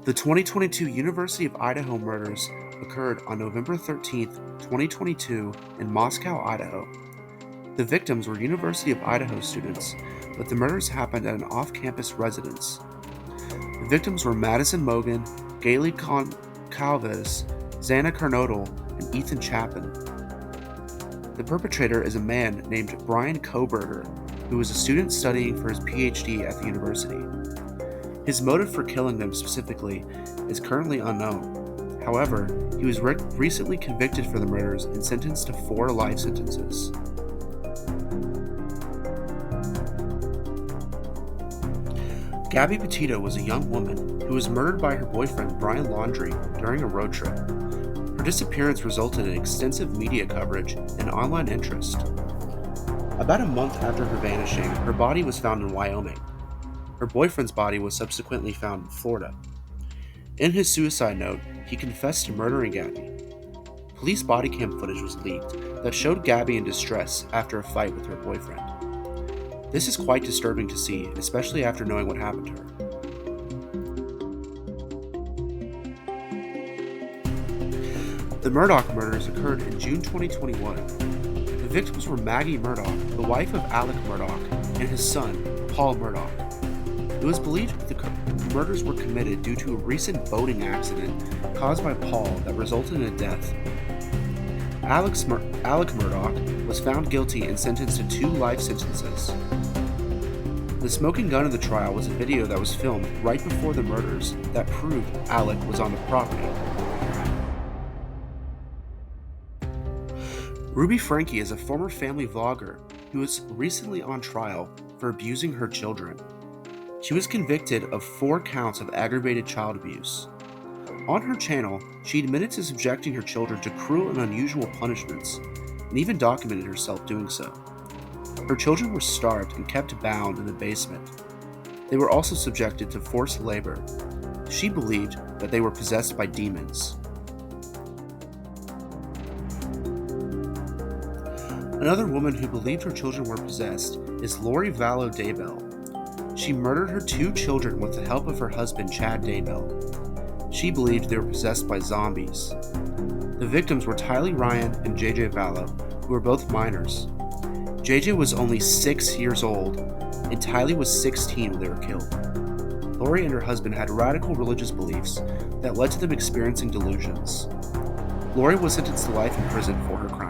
The 2022 University of Idaho murders occurred on November 13, 2022, in Moscow, Idaho. The victims were University of Idaho students, but the murders happened at an off-campus residence. The victims were Madison Mogan, Gailey Calvis, Xana Carnodal, and Ethan Chapin. The perpetrator is a man named Brian Koberger, who was a student studying for his PhD at the university. His motive for killing them specifically is currently unknown. However, he was recently convicted for the murders and sentenced to 4 life sentences. Gabby Petito was a young woman who was murdered by her boyfriend Brian Laundrie during a road trip. Her disappearance resulted in extensive media coverage and online interest. About a month after her vanishing, her body was found in Wyoming. Her boyfriend's body was subsequently found in Florida. In his suicide note, he confessed to murdering Gabby. Police body cam footage was leaked that showed Gabby in distress after a fight with her boyfriend. This is quite disturbing to see, especially after knowing what happened to her. The Murdaugh murders occurred in June 2021. The victims were Maggie Murdaugh, the wife of Alec Murdaugh, and his son, Paul Murdaugh. It was believed that the murders were committed due to a recent boating accident caused by Paul that resulted in a death. Alec Murdaugh was found guilty and sentenced to 2 life sentences. The smoking gun of the trial was a video that was filmed right before the murders that proved Alec was on the property. Ruby Franke is a former family vlogger who was recently on trial for abusing her children. She was convicted of 4 counts of aggravated child abuse. On her channel, she admitted to subjecting her children to cruel and unusual punishments, and even documented herself doing so. Her children were starved and kept bound in the basement. They were also subjected to forced labor. She believed that they were possessed by demons. Another woman who believed her children were possessed is Lori Vallow Daybell. She murdered her 2 children with the help of her husband, Chad Daybell. She believed they were possessed by zombies. The victims were Tylee Ryan and JJ Vallow, who were both minors. JJ was only 6 years old, and Tylee was 16 when they were killed. Lori and her husband had radical religious beliefs that led to them experiencing delusions. Lori was sentenced to life in prison for her crime.